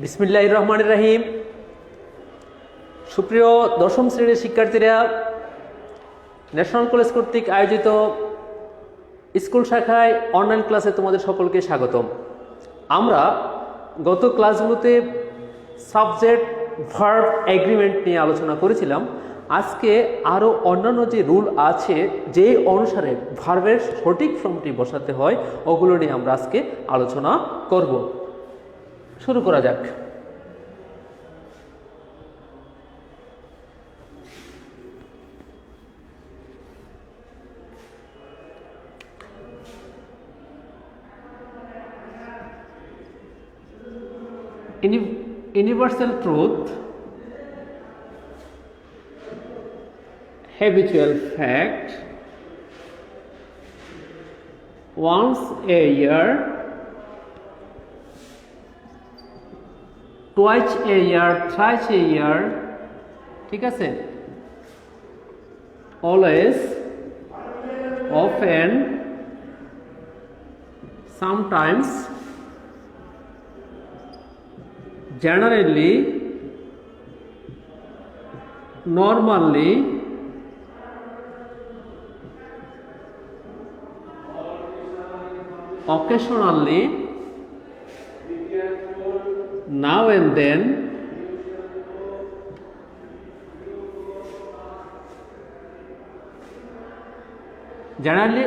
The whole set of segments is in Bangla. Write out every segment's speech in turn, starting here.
বিসমিল্লাহির রহমানির রহিম। সুপ্রিয় দশম শ্রেণীর শিক্ষার্থীরা, ন্যাশনাল কলেজ কর্তৃক আয়োজিত স্কুল শাখায় অনলাইন ক্লাসে তোমাদের সকলকে স্বাগতম। আমরা গত ক্লাসগুলোতে সাবজেক্ট ভার্ব এগ্রিমেন্ট নিয়ে আলোচনা করেছিলাম। আজকে আরও অন্যান্য যে রুল আছে যে অনুসারে ভার্বের সঠিক ফর্মটি বসাতে হয় ওগুলো নিয়ে আমরা আজকে আলোচনা করব। শুরু করা যাক। Universal truth, habitual fact, once a year, twice a year, thrice a year, ঠিক আছে, always, often, sometimes, generally, normally, occasionally, now and then, generally,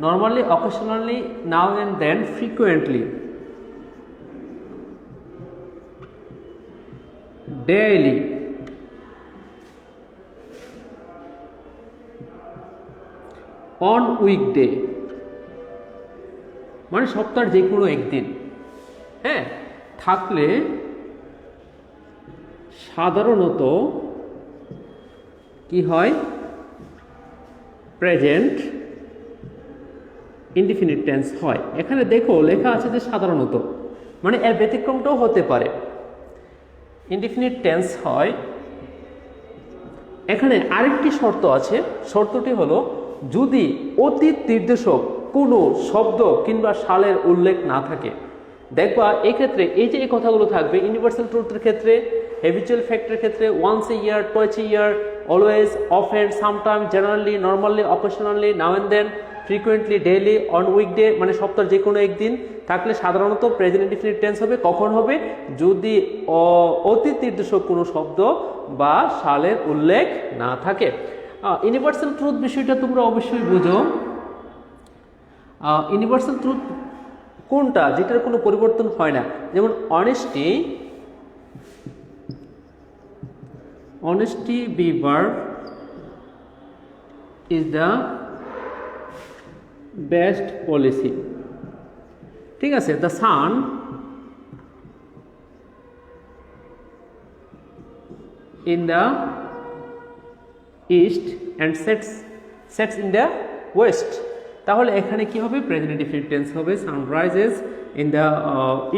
normally, occasionally, now and then, frequently, daily, on weekday, মানে সপ্তাহের যে কোনো একদিন, হ্যাঁ, থাকলে সাধারণত কি হয়, প্রেজেন্ট ইনডিফিনিট টেন্স হয়। এখানে দেখো লেখা আছে যে সাধারণত, মানে এর ব্যতিক্রমটাও হতে পারে। ইনডিফিনিট টেন্স হয়। এখানে আরেকটি শর্ত আছে, শর্তটি হলো যদি অতীত নির্দেশক কোনো শব্দ কিংবা সালের উল্লেখ না থাকে। দেখবা এক্ষেত্রে এই যে এই কথাগুলো থাকবে ইউনিভার্সাল ট্রুথের ক্ষেত্রে, হ্যাবিচুয়াল ফ্যাক্টের ক্ষেত্রে once a year, twice a year, always, often, sometime, generally, normally, occasionally, now and then, frequently, daily, on weekday, মানে সপ্তাহের যে কোনো একদিন থাকলে সাধারণত প্রেজেন্ট ইনডিফিনিট টেন্স হবে। কখন হবে? যদি অতীত নির্দেশক কোনো শব্দ বা সালের উল্লেখ না থাকে। ইউনিভার্সাল ট্রুথ বিষয়টা তোমরা অবশ্যই বুঝো। ইউনিভার্সাল ট্রুথ কোনটা? যেটার কোনো পরিবর্তন হয় না। যেমন honesty be verb is the best policy, ঠিক আছে। the sun in the east and sets in the west, তাহলে এখানে কি হবে? প্রেজেন্ট ইনডিফিনিট টেন্স হবে। সানরাইজেস in the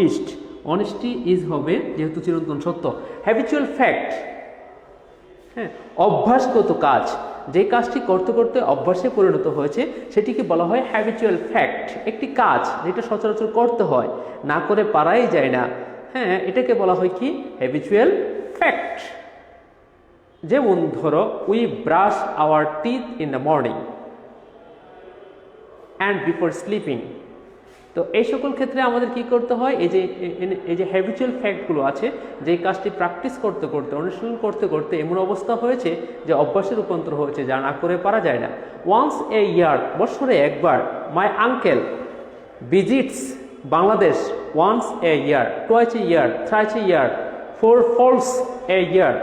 east, honesty is হবে যেহেতু চিরন্তন সত্য। হ্যাবিচুয়াল ফ্যাক্ট, হ্যাঁ, অভ্যাসগত কাজ, যে কাজটি করতে করতে অভ্যাসে পরিণত হয়েছে সেটিকে বলা হয় হ্যাবিচুয়াল ফ্যাক্ট। একটি কাজ যেটা সচরাচর করতে হয়, না করে পারাই যায় না, হ্যাঁ, এটাকে বলা হয় কি? Habitual fact. যেমন ধরো, we brush our teeth in the morning and before sleeping. তো এই সকল ক্ষেত্রে আমাদের কি করতে হয়? এই যে হ্যাবিচুয়াল ফ্যাক্টগুলো আছে, যে কাজটি প্র্যাকটিস করতে করতে, অনুশীলন করতে করতে এমন অবস্থা হয়েছে যে অভ্যাসে রূপান্তর হয়েছে, যা না করে পারা যায় না। ওয়ান্স এ ইয়ার, বছরে একবার। My uncle visits Bangladesh once a year, twice a year, thrice a year, four folds a year,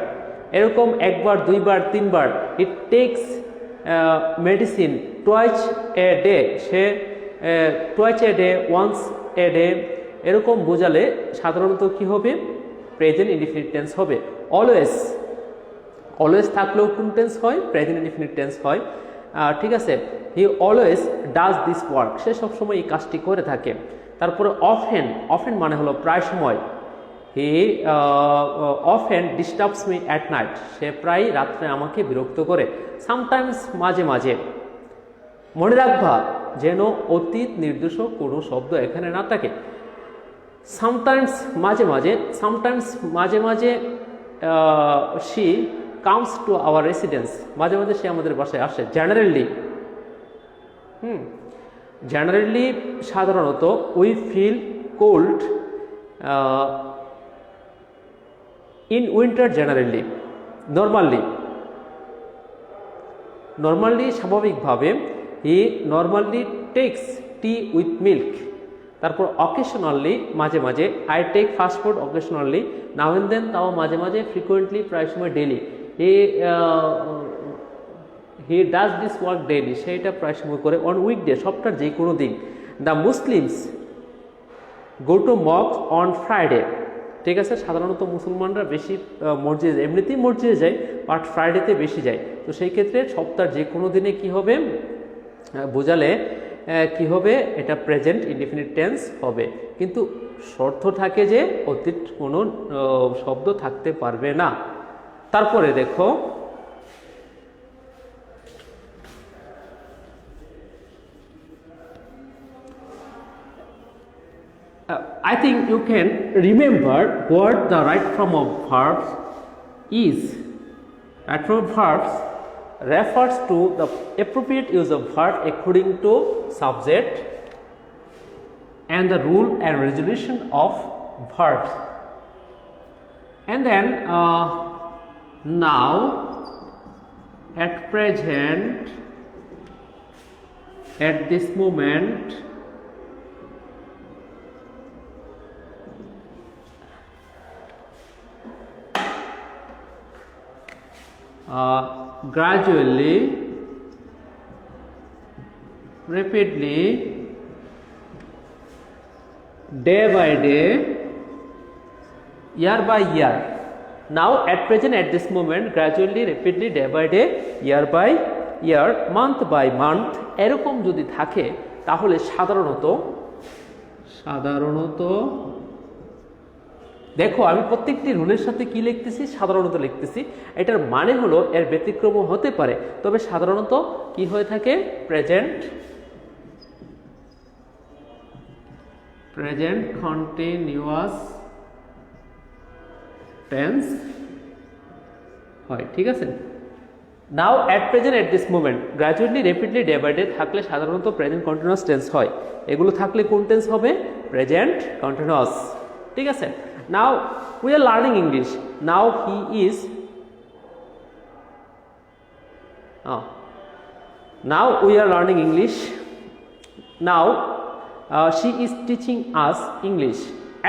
এরকম একবার, দুইবার, তিনবার। It takes medicine twice a day, she twice a day, once a day, এরকম বোঝালে সাধারণত কি হবে? প্রেজেন্ট ইনডিফিনিট টেন্স হবে। অলওয়েজ, অলওয়েজ থাকলেও কোন টেন্স হয়? প্রেজেন্ট ইনডিফিনিট টেন্স হয়, ঠিক আছে। He always does this work, সে সবসময় এই কাজটি করে থাকে। তারপরে অফেন, অফেন মানে হলো প্রায় সময়। He often disturbs me at night, সে প্রায় রাত্রে আমাকে বিরক্ত করে। সামটাইমস, মাঝে মাঝে। মনে রাখবা যেন অতীত নির্দেশক কোনো শব্দ এখানে না থাকে। সামটাইমস মাঝে মাঝে, সামটাইমস মাঝে মাঝে she comes to our residence, মাঝে মাঝে সে আমাদের বাসায় আসে। জেনারেলি, জেনারেলি সাধারণত we feel cold in winter generally, normally, normally স্বাভাবিকভাবে he normally takes tea with milk. তারপর অকেশনালি মাঝে মাঝে, I take fast food occasionally, now and then তাও মাঝে মাঝে, ফ্রিকুয়েন্টলি প্রায় সময় daily, he does this work daily, সেইটা প্রায় সময় করে। অন উইকডে, সপ্তাহের যে কোনো দিন। The Muslims go to mock on Friday, ঠিক আছে, সাধারণত মুসলমানরা বেশি মসজিদে, এমনিতেই মসজিদে যায়, বাট ফ্রাইডেতে বেশি যায়। তো সেই ক্ষেত্রে সপ্তাহের যে কোনো দিনে কি হবে বোঝালে কি হবে, এটা প্রেজেন্ট ইনডিফিনিট টেন্স হবে, কিন্তু শর্ত থাকে যে অতীত কোনো শব্দ থাকতে পারবে না। তারপরে দেখো I think you can remember what the right form of verbs is. Right form of verbs refers to the appropriate use of verb according to subject and the rule and resolution of verbs. And then now, at present, at this moment, gradually, rapidly, day by day, year by year. Now, at present, at this moment, gradually, rapidly, day by day, year by year, month by month, এরকম যদি থাকে তাহলে সাধারণত দেখো আমি প্রত্যেকটি রুলের সাথে কি লিখতেছি, সাধারণত লিখতেছি। এটার মানে হলো এর ব্যতিক্রমও হতে পারে, তবে সাধারণত কি হয়ে থাকে, প্রেজেন্ট কন্টিনিউয়াস টেন্স হয়, ঠিক আছে। Now, at present, at this moment, gradually, rapidly, day by day থাকলে সাধারণত প্রেজেন্ট কন্টিনিউয়াস টেন্স হয়। এগুলো থাকলে কোন টেন্স হবে, প্রেজেন্ট কন্টিনিউয়াস, ঠিক আছে। Now we are learning English. Now he is now we are learning English. Now she is teaching us English.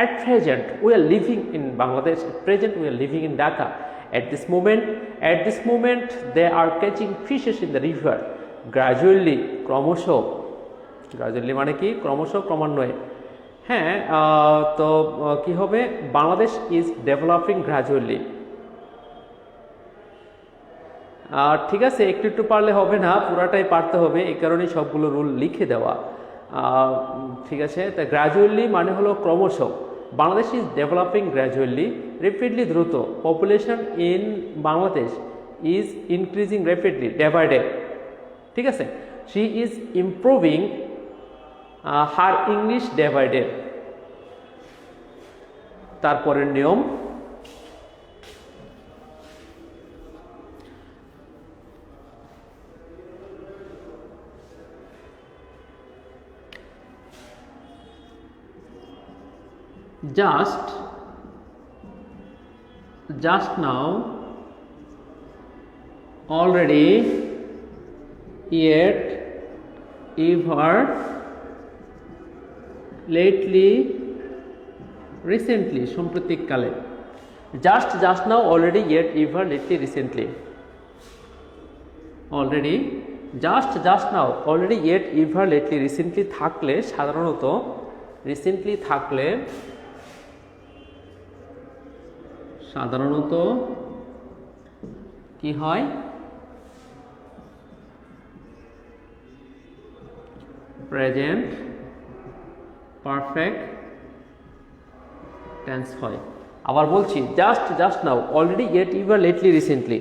At present we are living in Bangladesh. At present we are living in Dhaka. At this moment they are catching fishes in the river. Gradually, ক্রমশ, gradually মানে কি, ক্রমশ, ক্রমান্বয়ে। হ্যাঁ, তো কি হবে, বাংলাদেশ ইজ ডেভেলপিং গ্র্যাজুয়ালি। ঠিক আছে, একটু একটু পারলে হবে না, পুরাটাই পারতে হবে, এই কারণেই সবগুলো রুল লিখে দেওয়া, ঠিক আছে। তা গ্র্যাজুয়ালি মানে হলো ক্রমশ, Bangladesh is developing gradually, rapidly দ্রুত, population in Bangladesh is increasing rapidly, day by day, ঠিক আছে। She is improving her English day by day. তারপরের নিয়ম, just now, already, yet, ever, lately, recently, সম্প্রতিককালে। just now, already, yet, ever, lately, recently, already, just now, already, yet, ever, lately, recently থাকলে সাধারণত, রিসেন্টলি থাকলে সাধারণত কি হয়, প্রেজেন্ট পারফেক্ট টেন্স হয়। আবার বলছি, just now, already, yet, ever, lately, recently.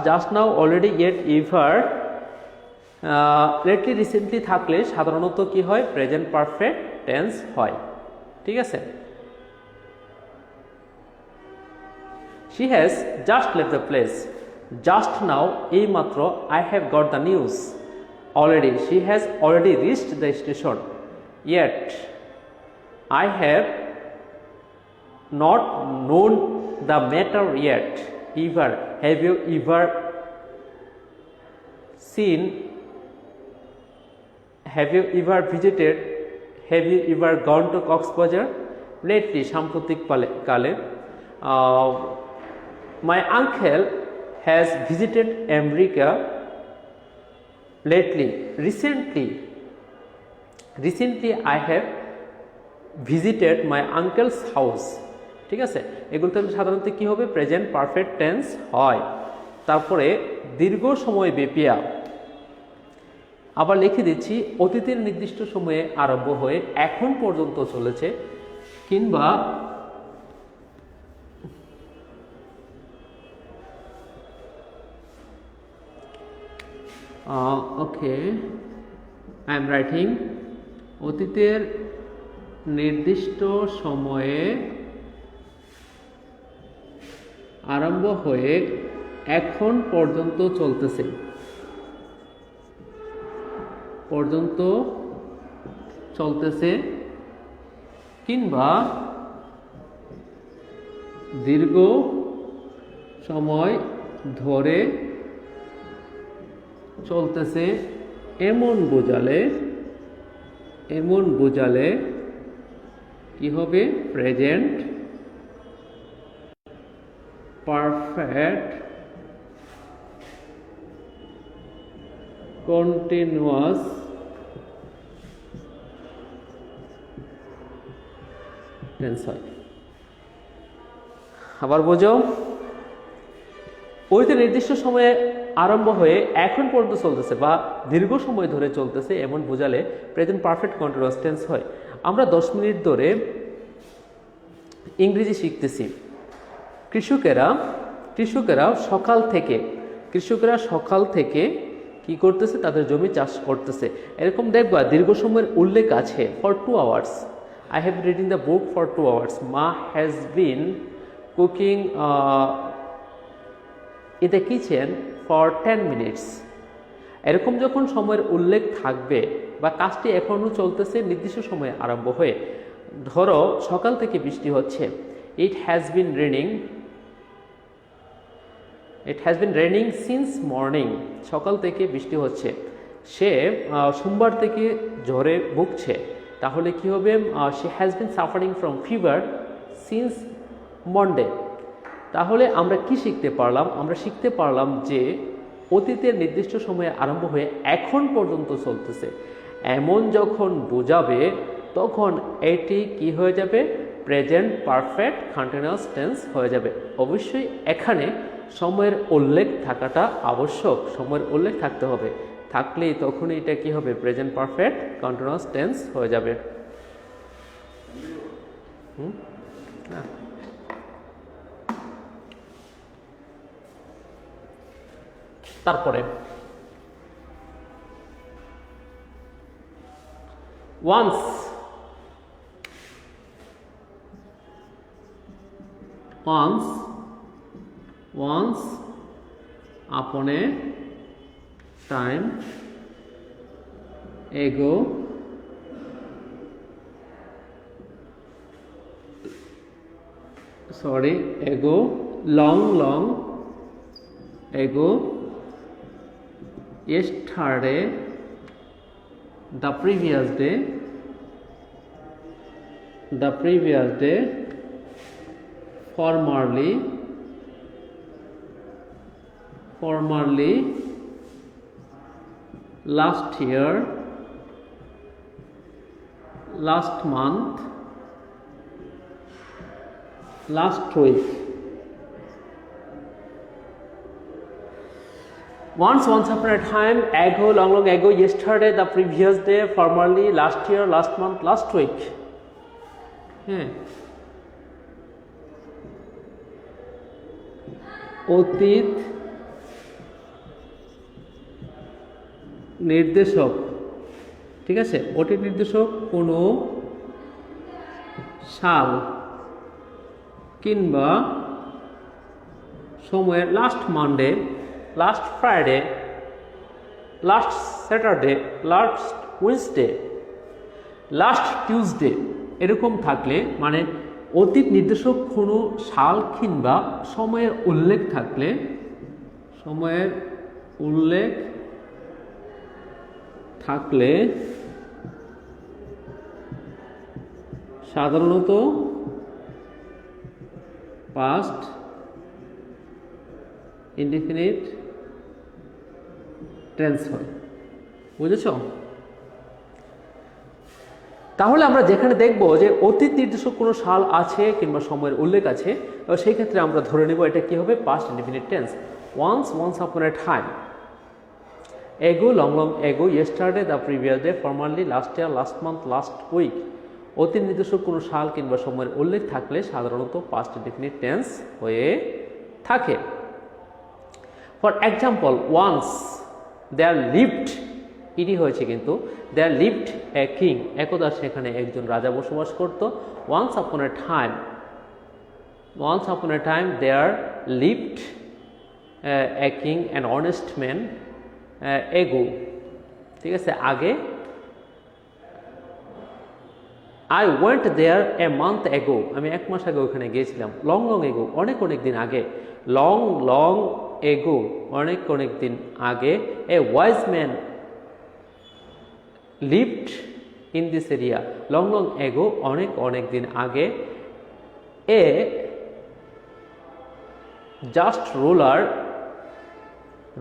Just now, already, yet, ever, lately, recently থাকলে সাধারণত কি হয়, প্রেজেন্ট পারফেক্ট টেন্স হয়, ঠিক ঠিক আছে। She has just left the place. Just now, এইমাত্র I have got the news. Already, she has already reached the station. Yet, I have not known the matter yet. Ever, have you ever seen? Have you ever visited? Have you ever gone to Cox's lately? সাম্প্রতিক কালে my uncle has visited America lately. Recently I have visited my uncle's house. ঠিক আছে, এগুলো তো সাধারণত কি হবে, প্রেজেন্ট পারফেক্ট টেন্স হয়। তারপরে দীর্ঘ সময় ব্যাপিয়া, আবার লিখে দিচ্ছি অতীতের নির্দিষ্ট সময়ে আরম্ভ হয়ে এখন পর্যন্ত চলেছে, কিংবা ওকে আই এম রাইটিং, অতীতের নির্দিষ্ট সময়ে আরম্ভ হয়ে এখন পর্যন্ত চলতেছে কিংবা দীর্ঘ সময় ধরে চলতেছে এমন বোঝালে কি হবে, প্রেজেন্ট পারফেক্ট কন্টিনিউয়াস টেন্স হয়। আবার বোঝো, ওইতে নির্দিষ্ট সময়ে আরম্ভ হয়ে এখন পর্যন্ত চলতেছে বা দীর্ঘ সময় ধরে চলতেছে এমন বোঝালে প্রেজেন্ট পারফেক্ট কন্টিনিউয়াস টেন্স হয়। আমরা 10 মিনিট ধরে ইংরেজি শিখতেছি। কৃষকেরা সকাল থেকে কি করতেছে, তাদের জমি চাষ করতেছে। এরকম দেখবা দীর্ঘ সময়ের উল্লেখ আছে, for 2 hours I have reading the book for 2 hours. Ma has been cooking in the kitchen for 10 minutes. এরকম যখন সময়ের উল্লেখ থাকবে বা কাজটি এখনও চলতেছে নির্দিষ্ট সময়ে আরম্ভ হয়ে, ধরো সকাল থেকে বৃষ্টি হচ্ছে, it has been raining since morning. সকাল থেকে বৃষ্টি হচ্ছে। সে সোমবার থেকে জ্বরে ভুগছে, তাহলে কি হবে, she has been suffering from fever since Monday. তাহলে আমরা কি শিখতে পারলাম, আমরা শিখতে পারলাম যে অতীতের নির্দিষ্ট সময়ে আরম্ভ হয়ে এখন পর্যন্ত চলতেছে এমন যখন বোঝাবে তখন এটি কি হয়ে যাবে, প্রেজেন্ট পারফেক্ট কন্টিনিউয়াস টেন্স হয়ে যাবে। অবশ্যই এখানে সময়ের উল্লেখ থাকাটা আবশ্যক, সময়ের উল্লেখ থাকতে হবে, থাকলেই তখন এটা কি হবে, প্রেজেন্ট পারফেক্ট কন্টিনিউয়াস টেন্স হয়ে যাবে। তারপরে once upon a time ago long ago, yesterday, the previous day, formerly, last year, last month, last week. Once upon a time, ago, long ago, yesterday, the previous day, formerly, last year, last month, last week. অতীত নির্দেশক, ঠিক আছে, অতীত নির্দেশক কোনো সাল কিংবা সময়ের last Monday, last Friday, last Saturday, last Wednesday, last Tuesday এরকম থাকলে মানে অতীত নির্দেশক কোনো সাল কিংবা সময়ের উল্লেখ থাকলে, সময়ের উল্লেখ থাকলে সাধারণত পাস্ট ইনডিফিনিট টেন্স হয়। বুঝেছ? তাহলে আমরা যেখানে দেখব যে অতীত নির্দেশক কোনো সাল আছে কিংবা সময়ের উল্লেখ আছে, সেই ক্ষেত্রে আমরা ধরে নেব এটা কি হবে, past indefinite tense. once upon a time, ago, long ago, yesterday, the previous day, formerly, last year, last month, last week। অতীত নির্দেশক কোনো সাল কিংবা সময়ের উল্লেখ থাকলে সাধারণত পাস্ট ইনডিফিনিট টেন্স হয়ে থাকে। For example, once there lived, ED হয়েছে কিন্তু, there lived a king, একদা সেখানে একজন রাজা বসবাস করত। once upon a time there lived a king, an honest man, ago, ঠিক আছে, আগে। I went there a month ago, আমি এক মাস আগে ওখানে গিয়েছিলাম। long ago, অনেক দিন আগে। long ago, অনেক দিন আগে। a wise man lived in this area, long ago, অনেক দিন আগে। a just ruler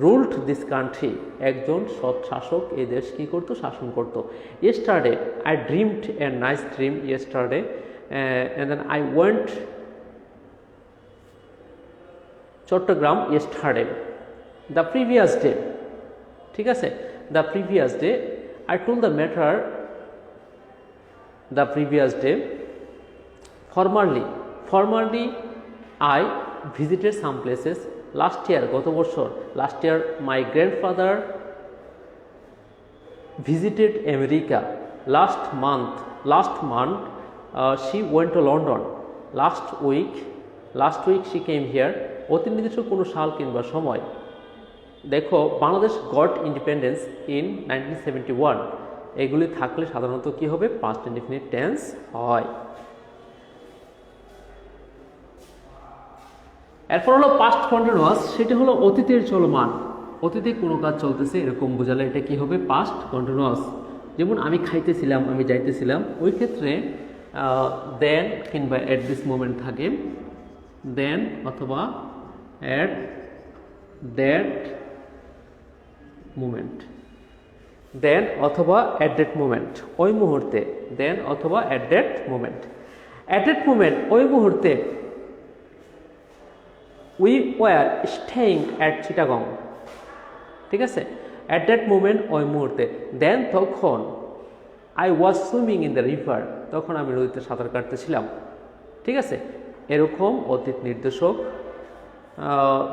ruled this country, একজন সৎ শাসক এই দেশ কি করতো, শাসন করত। yesterday I dreamed a nice dream yesterday, and then I went Chattogram yesterday। the previous day, ঠিক আছে, the previous day I told the matter the previous day। formerly I visited some places last year, গত বছর। last year my grandfather visited America। last month she went to London। last week she came here। অতীত নির্দিষ্ট কোনো সাল কিংবা সময়। দেখো, বাংলাদেশ গট ইন্ডিপেন্ডেন্স ইন 1971, এগুলি থাকলে সাধারণত কি হবে, পাস্ট ইনডিফিনিট টেন্স হয়। এরপর হলো পাস্ট কন্টিনিউয়াস, সেটা হলো অতীতের চলমান, অতীতে কোনো কাজ চলতেছে এরকম বোঝালে এটা কি হবে, পাস্ট কন্টিনিউয়াস। যেমন আমি খাইতেছিলাম, আমি যাইতেছিলাম, ওই ক্ষেত্রে দেন কিংবা এট দিস মোমেন্ট থাকে, দেন অথবা এট দ্যাট মোমেন্ট, দেন অথবা এট দ্যাট মোমেন্ট, ওই মুহূর্তে, দেন অথবা at that moment. At that moment, ওই মুহূর্তে। We were staying at Chittagong, ঠিক আছে, অ্যাট দ্যাট মোমেন্ট, ওই মুহূর্তে। দেন তখন, I was swimming in the river, তখন আমি নদীতে সাঁতার কাটতেছিলাম, ঠিক আছে। এরকম অতীত নির্দেশক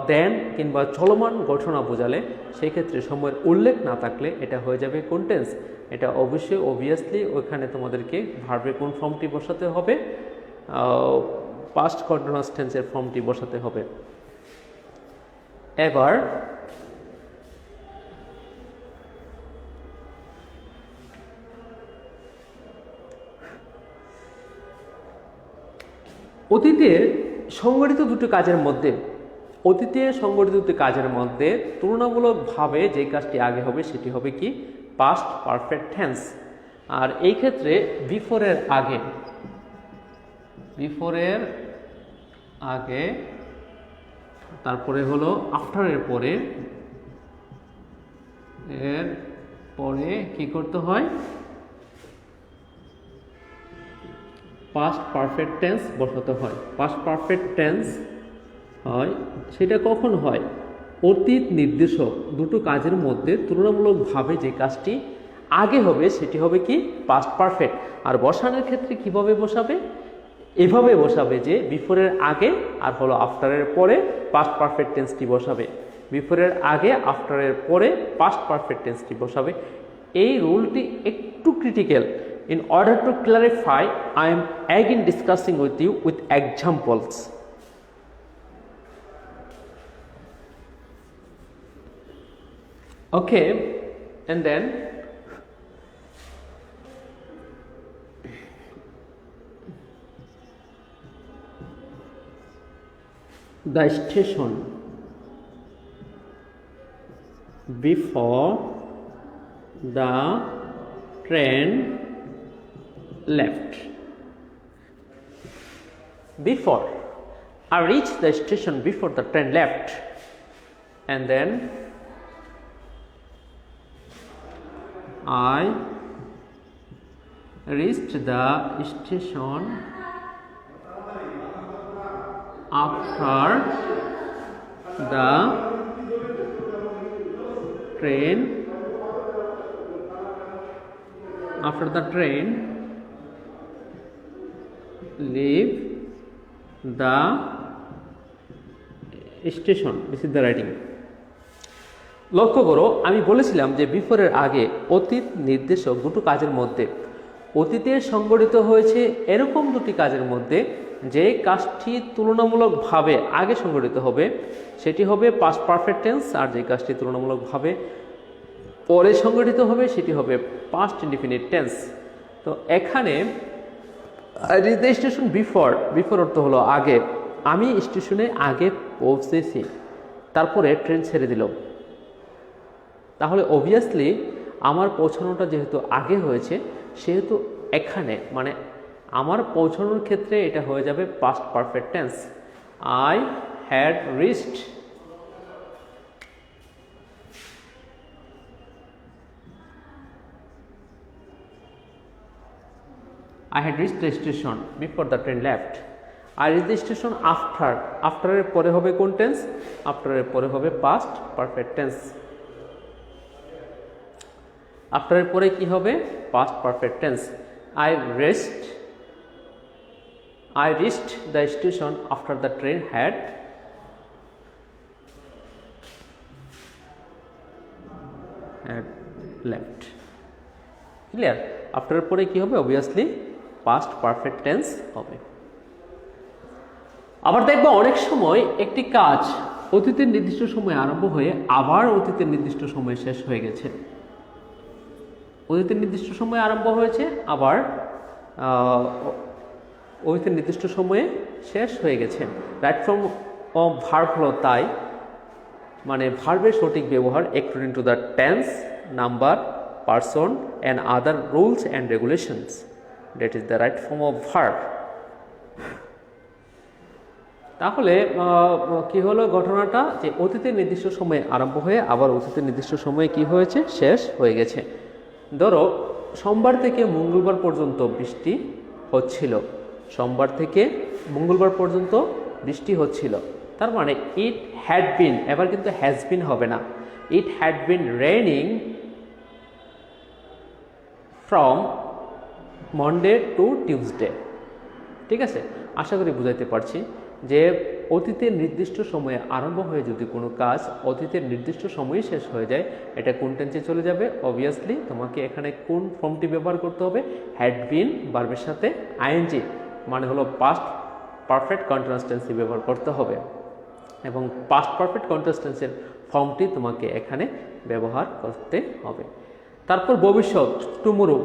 দেন কিংবা চলমান ঘটনা বোঝালে সেই ক্ষেত্রে সময়ের উল্লেখ না থাকলে এটা হয়ে যাবে কোন টেন্স। এটা অবভিয়াসলি ওইখানে তোমাদেরকে ভার্বের কোন ফর্মটি বসাতে হবে, পাস্ট কন্টিনিউয়াস টেন্সের ফর্মটি বসাতে হবে। এবার অতীতে সংগঠিত দুটি কাজের মধ্যে, তুলনামূলকভাবে যে কাজটি আগে হবে সেটি হবে কি, পাস্ট পারফেক্ট টেন্স। আর এই ক্ষেত্রে বিফোরের আগে, তারপরে হলো আফটারের পরে, এর পরে কি করতে হয়, পাস্ট পারফেক্ট টেন্স বসাতে হয়। পাস্ট পারফেক্ট টেন্স হয়, সেটা কখন হয়, অতীত নির্দেশক দুটো কাজের মধ্যে তুলনামূলকভাবে যে কাজটি আগে হবে সেটি হবে কি, পাস্ট পারফেক্ট। আর বসানোর ক্ষেত্রে কিভাবে বসাবে, এভাবে বসাবে যে বিফোরের আগে আর হলো আফটারের পরে পাস্ট পারফেক্ট টেন্সটি বসাবে, বিফোরের আগে আফটারের পরে পাস্ট পারফেক্ট টেন্সটি বসাবে। এই রুলটি একটু critical, In order to clarify, I am again discussing with you with examples. Okay, and then the station before the train left. Before I reached the station before the train left, and then I reached the station after the train leave the station. This is the writing. লক্ষ্য করো, আমি বলেছিলাম যে বিফোরের আগে অতীত নির্দেশক দুটো কাজের মধ্যে অতীতে সংগঠিত হয়েছে এরকম দুটি কাজের মধ্যে যে কাজটি তুলনামূলকভাবে আগে সংগঠিত হবে সেটি হবে পাস্ট পারফেক্ট টেন্স, আর যে কাজটি তুলনামূলকভাবে পরে সংগঠিত হবে সেটি হবে পাস্ট ইনডিফিনিট টেন্স। তো এখানে স্টেশন বিফোর অর্থ হলো আগে, আমি স্টেশনে আগে পৌঁছেছি, তারপরে ট্রেন ছেড়ে দিল, তাহলে অবভিয়াসলি আমার পৌঁছানোটা যেহেতু আগে হয়েছে সেহেতু এখানে মানে আমার পৌঁছানোর ক্ষেত্রে এটা হয়ে যাবে past perfect tense. I had reached the station before the train left. I reached the station after এর পরে হবে কোন টেন্স? after এর পরে হবে পাস্ট পারফেক্ট টেন্স। after এর পরে কি হবে? Past perfect tense. I reached the station after the train had left. Clear? after এর পরে কি হবে? অবভিয়াসলি পাস্ট পারফেক্ট টেন্স হবে। আবার দেখবো অনেক সময় একটি কাজ অতীতের নির্দিষ্ট সময়ে আরম্ভ হয়ে আবার অতীতের নির্দিষ্ট সময়ে শেষ হয়ে গেছে। অতীতের নির্দিষ্ট সময়ে আরম্ভ হয়েছে, আবার অতীতের নির্দিষ্ট সময়ে শেষ হয়ে গেছে। রাইট ফর্ম অফ ভার্ব হলো তাই, মানে ভার্বের সঠিক ব্যবহার according to the tense, number, person and other rules and regulations. That is the right form of verb. তাহলে কি হলো ঘটনাটা, যে অতীতের নির্দিষ্ট সময়ে আরম্ভ হয়ে আবার অতীতের নির্দিষ্ট সময়ে কি হয়েছে? শেষ হয়ে গেছে। ধরো সোমবার থেকে মঙ্গলবার পর্যন্ত বৃষ্টি হচ্ছিল, সোমবার থেকে মঙ্গলবার পর্যন্ত বৃষ্টি হচ্ছিল, তার মানে ইট হ্যাড বিন, এবার কিন্তু হ্যাজ বিন হবে না, it had been raining from Monday two Tuesday. ঠিক আছে, আশা করি বুঝাইতে পারছি যে অতীতের নির্দিষ্ট সময়ে আরম্ভ হয়ে যদি কোনো কাজ অতীতের নির্দিষ্ট সময়ে শেষ হয়ে যায়, এটা কোন টেন্সে চলে যাবে? অবভিয়াসলি তোমাকে এখানে কোন ফর্মটি ব্যবহার করতে হবে? হ্যাড বিন ভার্বের সাথে আইএনজি, মানে হলো পাস্ট পারফেক্ট কন্টিনিউয়াস টেন্সে ব্যবহার করতে হবে, এবং পাস্ট পারফেক্ট কন্টিনিউয়াস টেন্সের ফর্মটি তোমাকে এখানে ব্যবহার করতে হবে। তারপর ভবিষ্যৎ, tomorrow,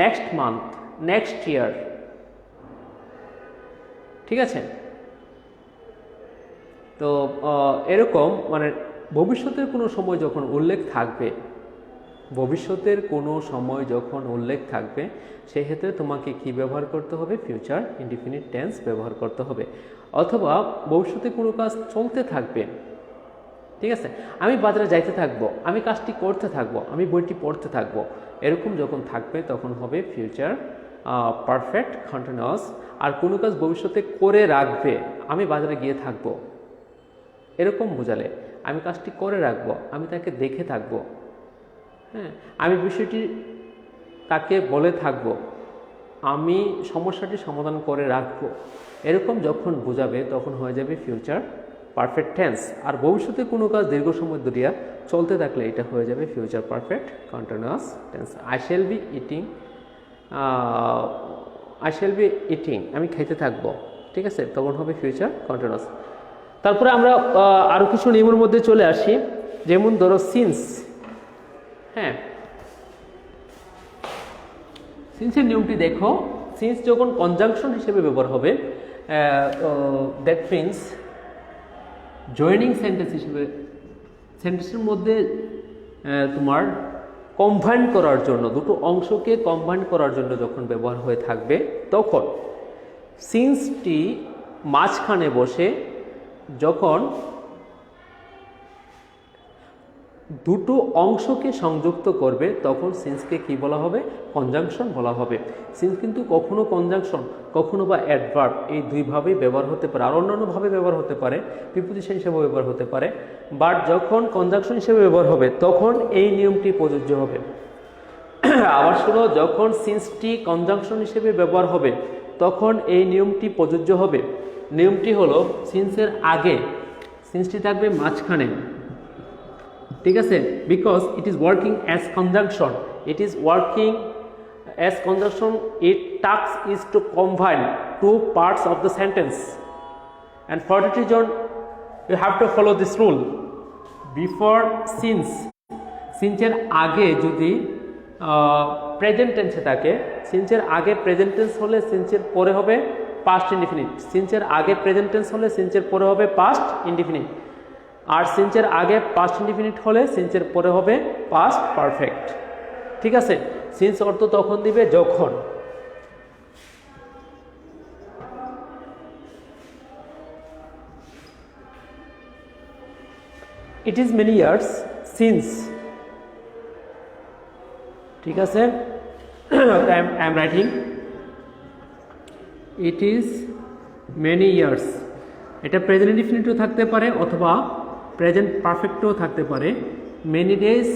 next month, next year. ঠিক আছে, তো এরকম মানে ভবিষ্যতের কোনো সময় যখন উল্লেখ থাকবে, ভবিষ্যতের কোনো সময় যখন উল্লেখ থাকবে সেক্ষেত্রে তোমাকে কি ব্যবহার করতে হবে? ফিউচার ইনডিফিনিট টেন্স ব্যবহার করতে হবে। অথবা ভবিষ্যতে কোনো কাজ চলতে থাকবে, ঠিক আছে, আমি বাজারে যাইতে থাকবো, আমি কাজটি করতে থাকবো, আমি বইটি পড়তে থাকবো, এরকম যখন থাকবে তখন হবে ফিউচার পারফেক্ট কন্টিনিউয়াস। আর কোনো কাজ ভবিষ্যতে করে রাখবে, আমি বাজারে গিয়ে থাকবো, এরকম বোঝালে আমি কাজটি করে রাখবো, আমি তাকে দেখে থাকবো, হ্যাঁ, আমি বিষয়টি তাকে বলে থাকবো, আমি সমস্যাটি সমাধান করে রাখবো, এরকম যখন বোঝাবে তখন হয়ে যাবে ফিউচার পারফেক্ট টেন্স। আর ভবিষ্যতে কোনো কাজ দীর্ঘ সময় ধরিয়া চলতে থাকলে এটা হয়ে যাবে future perfect continuous tense. I shall be eating I shall be eating, আমি খাইতে থাকবো, ঠিক আছে, তখন হবে ফিউচার কন্টিনিউয়াস। তারপরে আমরা আরও কিছু নিয়মের মধ্যে চলে আসি, যেমন ধরো সিন্স। হ্যাঁ, সিন্সের নিয়মটি দেখো, সিন্স যখন কনজাংশন হিসেবে ব্যবহার হবে, দ্যাট মিনস জয়েনিং সেন্টেন্স হিসেবে, সেন্টেন্সের মধ্যে তোমার কম্বাইন করার জন্য, দুটো অংশকে কম্বাইন করার জন্য যখন ব্যবহার হয়ে থাকবে, তখন সিন্সটি মাঝখানে বসে যখন দুটো অংশকে সংযুক্ত করবে, তখন সিন্সকে কি বলা হবে? কনজাংশন বলা হবে। সিন্স কিন্তু কখনো কনজাংশন, কখনো বা অ্যাডভার্ব, এই দুইভাবেই ব্যবহার হতে পারে, আর অন্যান্যভাবে ব্যবহার হতে পারে, প্রিপোজিশন হিসেবে ব্যবহার হতে পারে। বাট যখন কনজাংশন হিসেবে ব্যবহার হবে, তখন এই নিয়মটি প্রযোজ্য হবে। আবার শুনো, যখন সিন্সটি কনজাংশন হিসেবে ব্যবহার হবে, তখন এই নিয়মটি প্রযোজ্য হবে। নিয়মটি হলো, সিন্সের আগে সিন্সটি থাকবে মাঝখানে, ঠিক আছে, because it is working as conjunction, it is working as conjunction, it task is to combine two parts of the sentence, and for that reason you have to follow this rule. Before since, সিন্সের আগে যদি প্রেজেন্ট টেন্সে থাকে, সিন্সের আগে প্রেজেন্ট টেন্স হলে সিন্সের পরে হবে পাস্ট ইনডিফিনিট, সিন্সের আগে প্রেজেন্ট টেন্স হলে সিন্সের পরে হবে পাস্ট ইনডিফিনিট, আর সিন্সের আগে পাস্ট ইনডিফিনিট হলে সিন্সের পরে হবে পাস্ট পারফেক্ট, ঠিক আছে। সিন্স অর্থ তখন দিবে যখন, ইট ইজ মেনি ইয়ার্স সিন্স, ঠিক আছে, I am writing it is many years, এটা প্রেজেন্ট ইনডিফিনিটও থাকতে পারে অথবা প্রেজেন্ট পারফেক্টও থাকতে পারে। Many days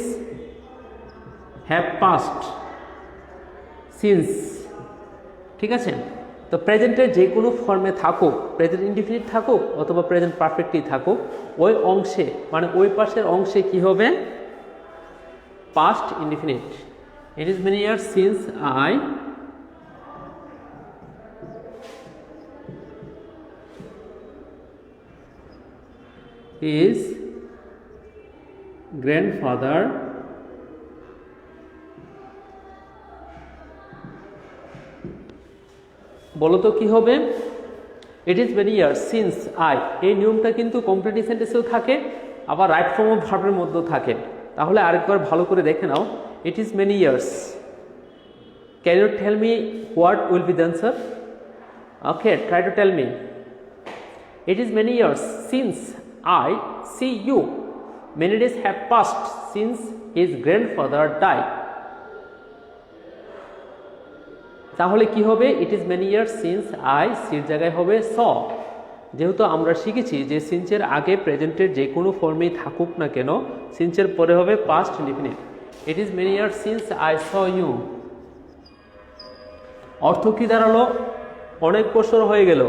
have passed since, ঠিক আছে। তো প্রেজেন্টের যে কোনো ফর্মে থাকুক, প্রেজেন্ট ইনডিফিনিট থাকুক অথবা প্রেজেন্ট পারফেক্টই থাকুক, ওই অংশে মানে ওই পাশের অংশে কি হবে? Past indefinite. It is many years since I his grandfather বলো তো কি হবে? It is many years since I, এই নিয়মটা কিন্তু কমপ্লিট সেন্টেন্সেও থাকে, আবার রাইট ফর্ম অফ ভার্বের মধ্যেও থাকে। তাহলে আরেকবার ভালো করে দেখে নাও, it is many years, can you tell me what will be the answer? Okay, try to tell me. It is many years since I see you. Many days have passed since his grandfather died. তাহলে কি হবে? It is many years since I, সির জায়গায় হবে স। যেহেতু আমরা শিখেছি যে সিন্সের আগে প্রেজেন্টের যে কোনো ফর্মেই থাকুক না কেন, সিন্সের পরে হবে past indefinite. It is many years since I saw you. অর্থ কি দাঁড়ালো? অনেক বছর হয়ে গেল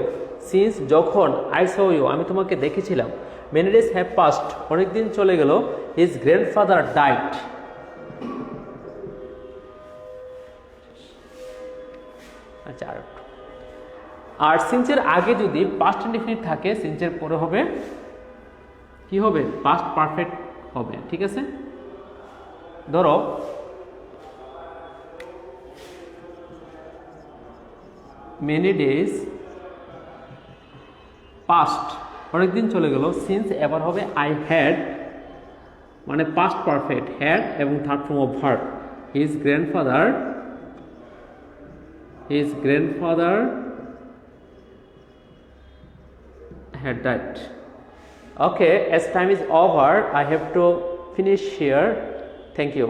সিন্স যখন আই স ইউ, আমি তোমাকে দেখেছিলাম। মেনি ডেজ হ্যাভ পাস্ট, অনেক দিন চলে গেল। হিজ গ্র্যান্ডফাদার ডাইড, আচ্ছা। আর সিন্সের আগে যদি পাস্ট ইনডিফিনিট থাকে, সিন্সের পরে হবে কি হবে? পাস্ট পারফেক্ট হবে, ঠিক আছে। ধরো মেনি ডেজ পাস্ট, অনেকদিন চলে গেল। সিন্স এবার হবে আই হ্যাড, মানে পাস্ট পারফেক্ট, হ্যাড এবং third form of verb. His grandfather had died. Okay, as time is over, I have to finish here. Thank you.